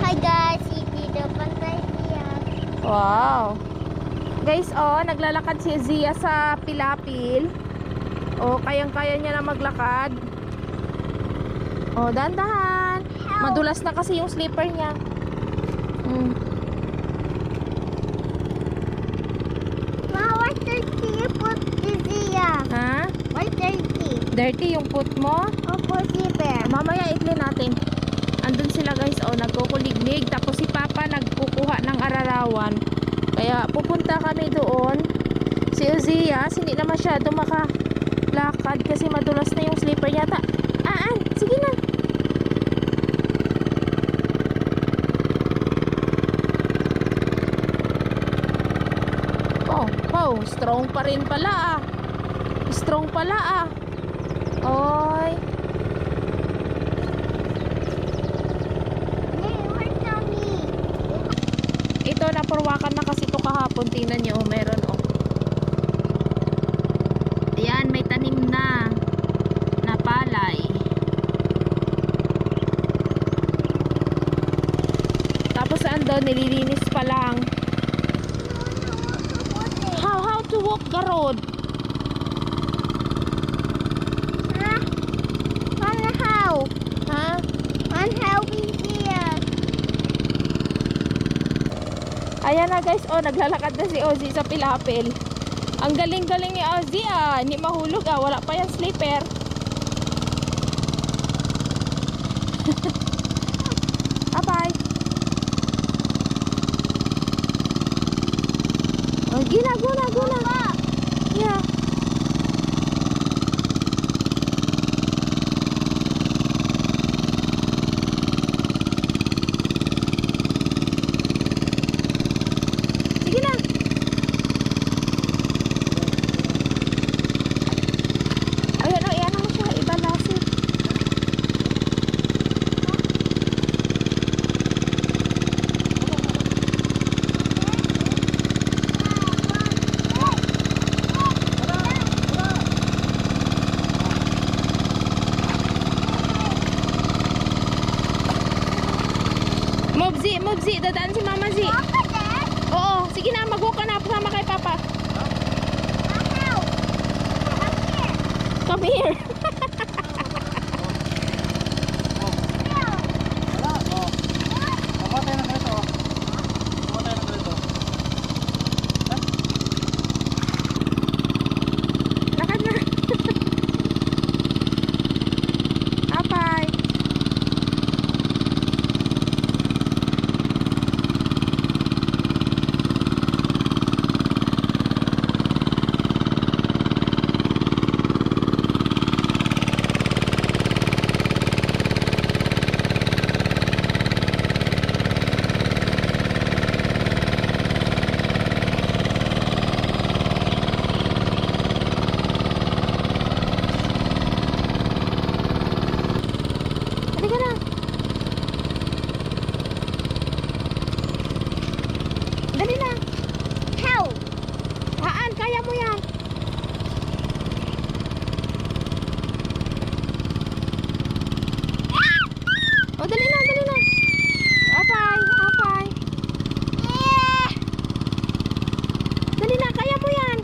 Hi guys, dito pantay siya. Wow. Guys, oh, naglalakad si Zia sa Pilapil. Oh, kayang-kaya niya na maglakad. Oh, dahan-dahan. Madulas na kasi yung slipper niya. Mama, dirty yung foot ni Zia. Ha? Why dirty? Dirty yung foot mo? Opo, zipper. Mamaya i-clean natin. Andun sila guys, oh, nagkukuliglig. Tapos si Papa nagkukuha ng ararawan. Kaya pupunta kami doon. Si Zia, hindi na masyado makalakad kasi madulas na yung slipper yata. Sige na. Oh, strong pa rin pala ah. Strong pala ah. Oy. Ito, napurwakan na kasi ito kahapon. Tingnan nyo, meron oh. Ayan, may tanim na palay. Tapos ando, nililinis pa lang. How to walk the road? Huh? How? Ha? How we here? Ayan na guys, oh, naglalakad na si Ozzy sa Pilapil. Ang galing-galing ni Ozzy ah. Hindi mahulog ah, wala pa yan slipper. Bye. Oh, gina. Yeah. Sige na. Ayan o, iyan mo siya. Ibalasin. Move Z. Dadaan si Mama Z. Oo, sige na. Mag-walk ka na. Sama kay Papa. Come here. Lakad na. Apay. Halika na. Dali na. How? Kaya mo yan. Oh, dali na. Apay. Dali na, kaya mo yan.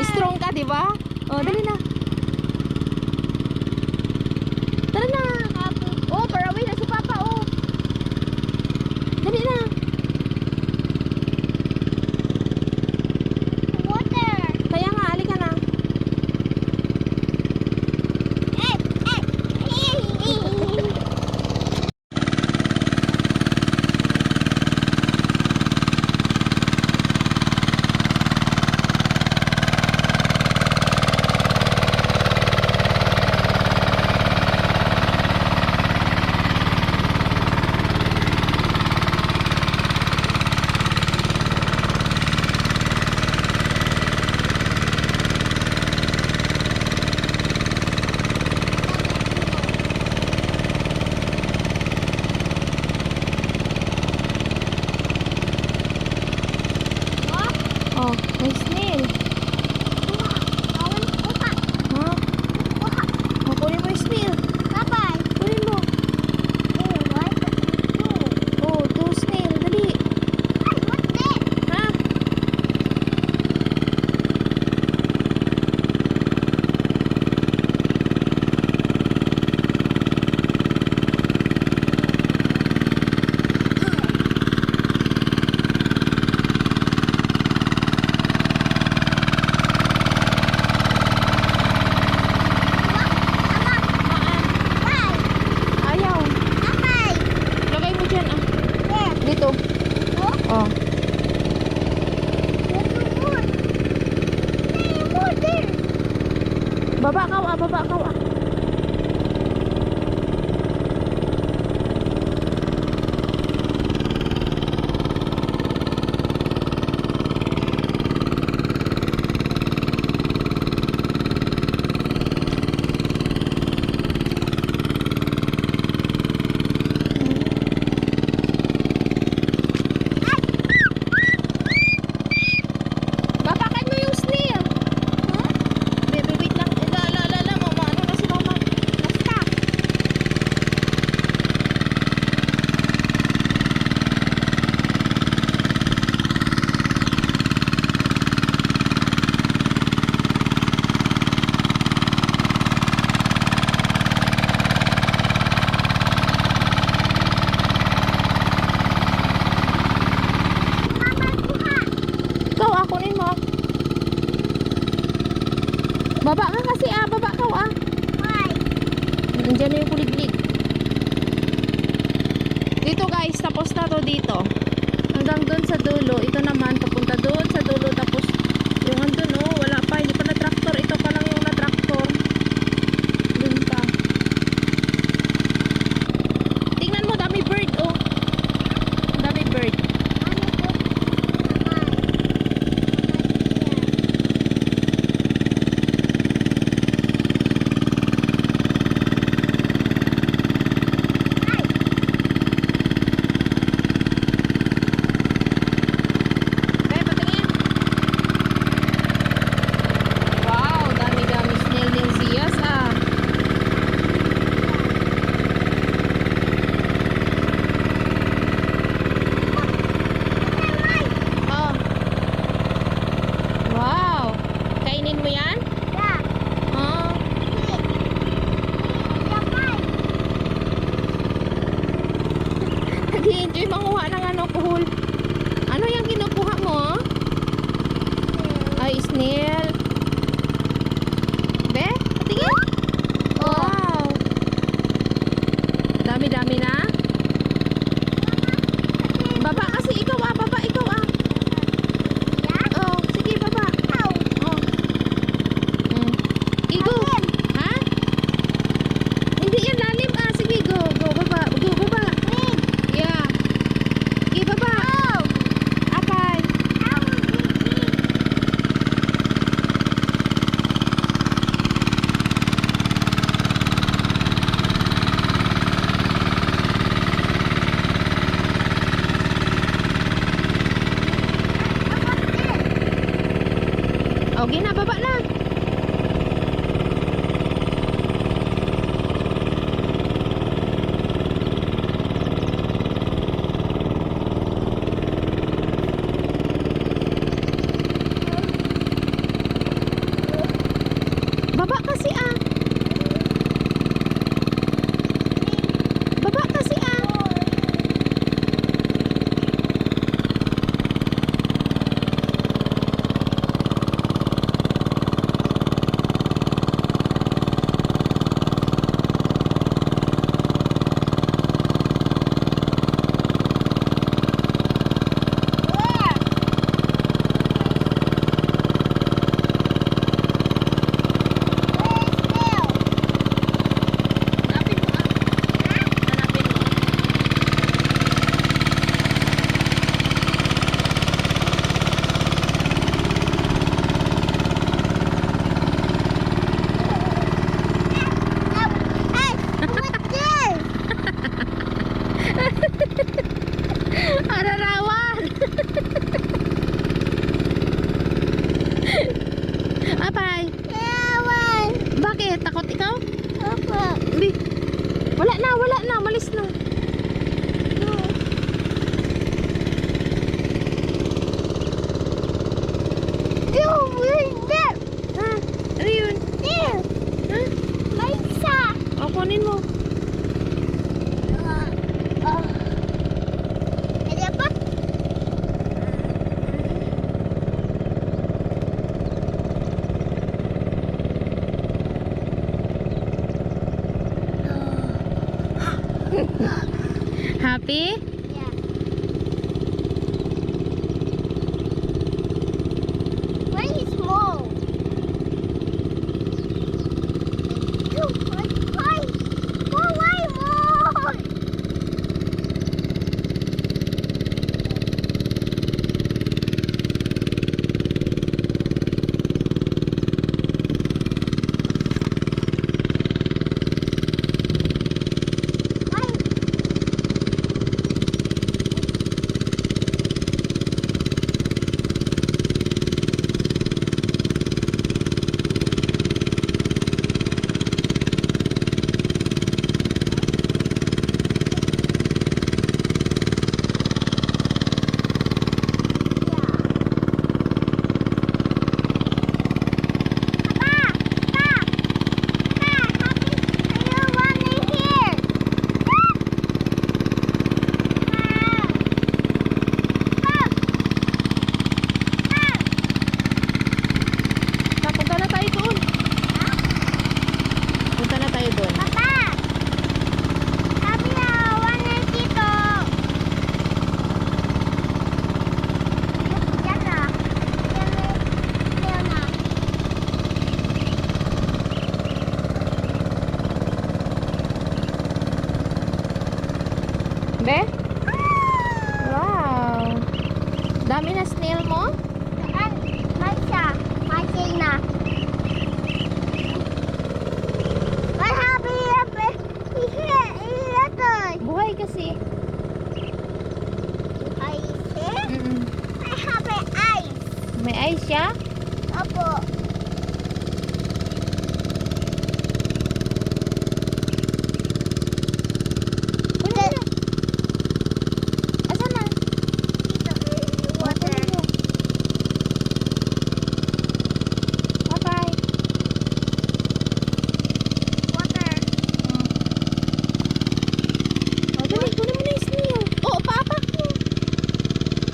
Strong ka, di ba? Oh, dali na. Tara na. Oh, paraway na si Papa, oh. Dali na. Dito guys, tapos na to dito. Hanggang doon sa dulo. Ito naman, papunta doon sa dulo. Tapos, yung andun oh, wala pa. Hindi pa na traktor. Ito pa lang yung na traktor. Doon pa. Tingnan mo, dami bird oh. Dami bird. Be, patingin. Wow, dami-dami snail din siyas ah. Oh. Wow. Kainin mo yan? Yeah. Oh. Nag-i-enjoy manguha ng ano, kuhol. Ano yung kinukuha mo? Ay, snail. Be, patingin. Wow. Dami-dami na. Baba kasi ikaw ah, baba ikaw ah. Oh, sige baba. Oh. Mm. Igo. Ha? Hindi yan lalim ah. Sige, go. Go, baba. Go, baba. Yeah. Sige, baba. Apay. Okay na, baba na. Baba kasi ah. Baba kasi ah. Hanapin mo ah. Hanapin mo. Ararawan. Apay. Bakit? Takot ikaw? Bi. Wala na. Malis na. Ha? Ano yun? Ha? O, kunin mo. Happy? Very small. Be? Wow. Dami na snail mo? Masina. What happened here? Buhay kasi. Mm-mm. I have an ice. May ice siya? Opo. Kunin mo na. Asan na? Water. Kunin mo. Bye-bye. Water. O, dali, kunin mo na yung snail. Oo, paapak mo.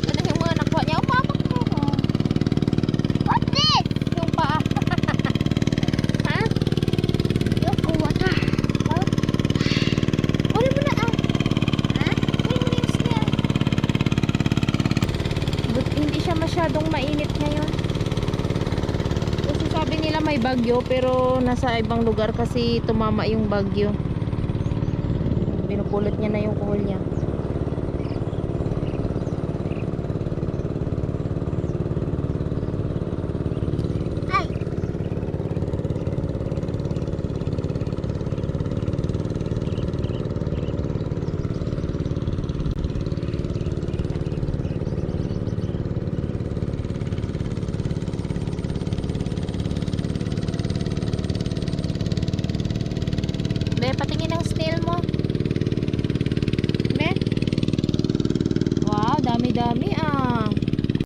Ganun yung mga nakuha niya. O, paapak mo. O, What's this? yung paa. Ha? Look, water. Kunin mo na, ah. Kunin mo na yung snail. But hindi siya masyadong mainit ngayon. Kasi sabi nila may bagyo, pero nasa ibang lugar kasi tumama yung bagyo. Pinupulot niya na yung kuhol niya. Ay. Be, patingin ang snail mo.